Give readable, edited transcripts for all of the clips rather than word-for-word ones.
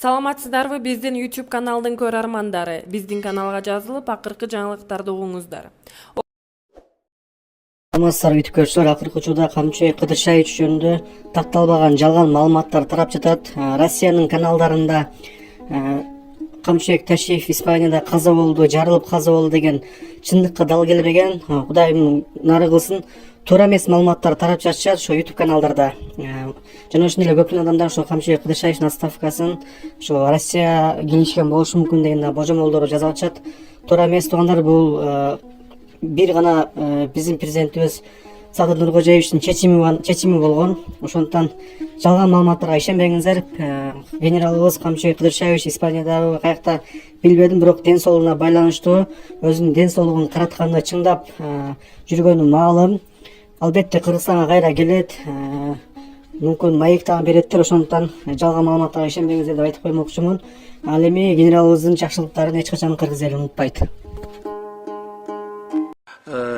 Саламатсыздарбы, биздин YouTube каналдын көрөрмандары. Биздин каналга жазылып, акыркы жаңылыктарды угуңуздар. Саламатсыздар YouTube көрүүчүлөр, акыркы учурда Камчыбек Кыдыршаевич жөнүндө такталбаган жалган маалыматтар тарап жатат. Россиянын каналдарында Камчыбек Ташиев Испанияда каза болду, жарылып каза болду деген чындыкка дал келбеген, Кудайым нары кылсын, туура эмес маалыматтар тарап жатышат ошо YouTube каналдарда. Жана ошондой эле көптөгөн адамдар ошо Камчыбек Кыдыршаевдин отставкасын ошо Россия кийинишкен болушу мүмкүн деген божомолдорду жазып атышат. Туура эмес туугандар, бул бир гана биздин президентибиз Садыр Нуркожоевичтин чечими болгон. Ошондуктан жалган маалыматтарга ишенбеңиздер. Генералыбыз Камчыбек Кыдыршаевич Испаниядагы каякта билбедим, бирок ден соолугуна байланыштуу өзүнүн ден соолугун каратканына чыңдап жүргөнү маалым. Албетте Кыргызстанга кайра келет, мүмкүн маек дагы береттир. Ошондуктан жалган маалыматтарга ишенбеңиздер деп айтып коймокчумун. Ал эми генералыбыздын жакшылыктарын эч качан кыргыз эли унутпайт.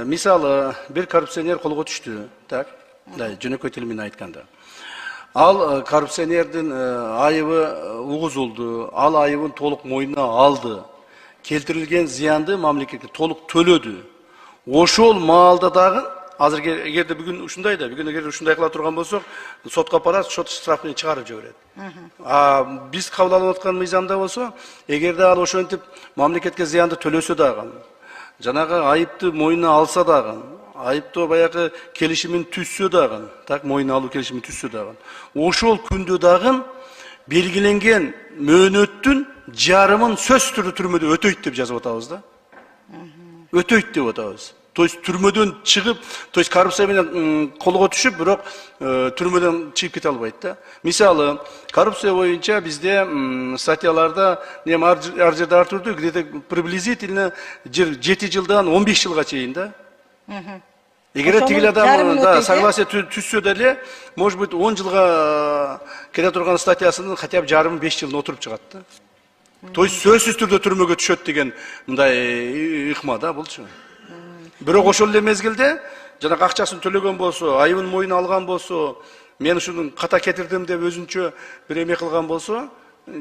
Мисалы, bir коррупционер колго түштү, так? Жөнөкөй тил менен айтканда. Ал коррупционердин айыбы угузулду, ал айыбын толук мойнуна алды. Келтирилген зыянды мамлекетке толук төлөдү. Ошол маалда дагы азыр эгерде бүгүн ушундай да, бүгүн эгер ушундай кыла турган болсок, сотко апарат, сот штрафын чыгарып жиберет. Биз кабыл алып аткан мыйзамда болсо, эгерде ал ошентип мамлекетке зыянды төлөсө дагы, жанагы айыпты мойнуна алса дагы, айыптоо баягы келишимин түзсө дагы, так, мойнуна алуу келишимин түзсө дагы, ошол күндө дагы белгиленген мөөнөттүн жарымын сөзсүз түрдө түрмөдө өтөйт деп жазып атабыз да. Өтөйт деп атабыз. То есть түрмөдөн чыгып, то есть коррупция менен колго түшүп, бирок түрмөдөн чыгып кете албайт да. Мисалы, коррупция боюнча бизде статьяларда ар жерде ар түрдүү, где-то приблизительно 7 жылдан 15 жылга чейин да. Эгер тигил адам согласие түзсө деле, может быть 10 жылга кете турган статьясынын хотя бы жарым 5 жылын отуруп чыгат да. То есть сөзсүз түрдө түрмөгө түшөт деген мындай ыкма да булчу. Бирок ошол эле мезгилде жанагы акчасын төлөгөн болсо, айыбын мойнуна алган болсо, мен ушуну ката кетирдим деп өзүнчө бир эме кылган болсо,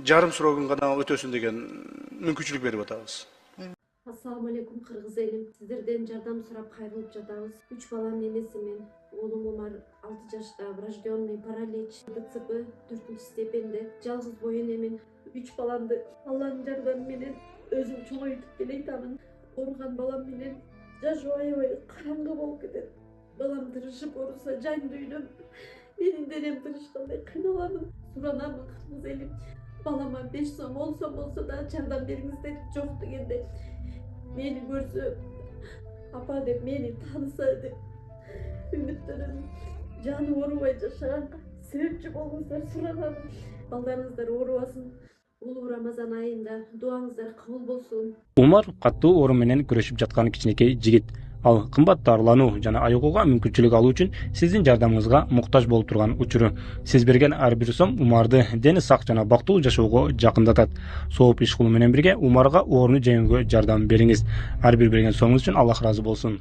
жарым срогун гана өтөсүн деген мүмкүнчүлүк берип атабыз. Ассаламу алейкум кыргыз элим. Сиздерден жардам сурап кайрылып жатабыз. 3 баланын энесимин. Уулум Умар 6 жашта, врожденный паралич, ДЦП 4 степенде. Жалгыз боюн эмин. 3 баламды Алланын жардамы менен өзүм чоңойтуп келатамын. Ооруган балам менен жашоо аябай караңгы болуп кетет. Балам тырышып ооруса жан дүйнөм, менин денем тырышкандай кыйналамын. Суранамын кыргыз элим. Балама 5 сом, 10 сом болсо да жардам бериңиздер. Жок дегенде мени көрсө, апа деп мени тааныса деп үмүттөнөм. Жаны оорубай жашаганга себепчи болуңуздар суранам. Балдарыңыздар оорубасын. Улуу Рамазан айында дуаңыздар кабыл болсун. Умар каттуу оору менен күрөшүп жаткан кичинекей жигит. Ал кымбат дарылануу жана айыгууга мүмкүнчүлүк алуу үчүн сиздин жардамыңызга муктаж болуп турган учуру. Сиз берген ар бир сом Умарды дени сак жана бактылуу жашоого жакындатат. Сооп иш кылуу менен бирге Умарга ооруну жеңүүгө жардам бериңиз. Ар бир берген сомуңуз үчүн Аллах ыраазы болсун.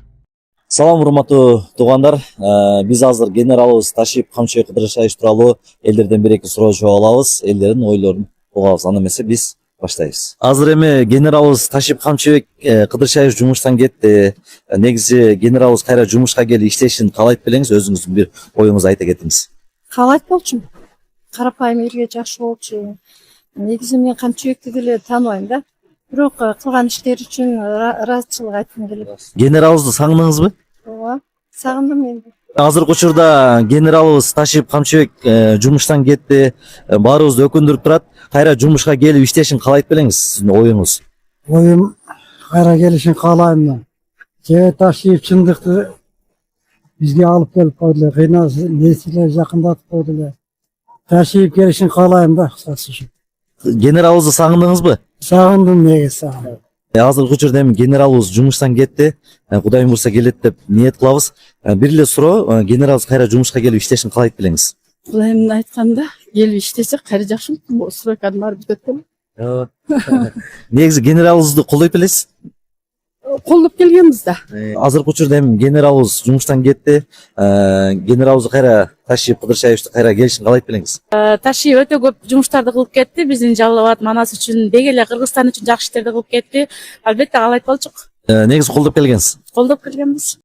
Салам урматтуу туугандар. Биз азыр генералыбыз Ташиев Камчыбек Кыдыршаевич тууралуу элдерден бир эки суроо жооп алабыз. Элдердин ойлорун угабыз. Анда эмесе биз баштайбыз. Азыр эми генералыбыз Ташиев Камчыбек Кыдыршаевич жумуштан кетти. Негизи генералыбыз кайра жумушка келип иштешин каалайт белеңиз, өзүңүздүн бир оюңузду айта кетиңиз. Каалайт болчу. Карапайым элге жакшы болчу. Негизи мен Камчыбекти деле тааныбайм да. Бирок кылган иштери үчүн ыраазычылык айткым келет. Генералыбызды сагындыңызбы? Ооба, сагындым мен. Азыркы учурда генералыбыз Ташиев Камчыбек жумуштан кетти. Баарыбызды өкүндүрүп турат. Кайра жумушка келип иштешин каалайт белеңиз, сиздин оюңуз? Оюм кайра келишин каалайм мен. Ташиев чындыкты бизге алып келип койду, кыйнасы несилер жакындатып койду. Ташиев келишин каалайм да, кысасы үчүн. Генералыбызды сагындыңызбы? Сагындым, неге сагындым. Азыркы учурда эми генералыбыз жумуштан кетти. Кудайым бурса келет деп ниет кылабыз. Бир эле суроо, генералыбыз кайра жумушка келип иштешин каалайт белеңиз? Кудайым айтканда, келип иштесе кайра жакшы болот. Сураканы барып бүтөт. Негизи генералыбызды колдойт белесиз? колдоп келгенбиз да. Азыркы учурда эми генералыбыз жумуштан кетти. Генералыбызды кайра Ташиев Кыдыршаевичти кайра келишин каалайт белеңиз. Ташиев өтө көп жумуштарды кылып кетти. Биздин Жалал Абад манас үчүн, деги эле Кыргызстан үчүн жакшы иштерди кылып кетти. Албетте каалайт болчук. Негизи колдоп келгенсиз. Колдоп келгенбиз.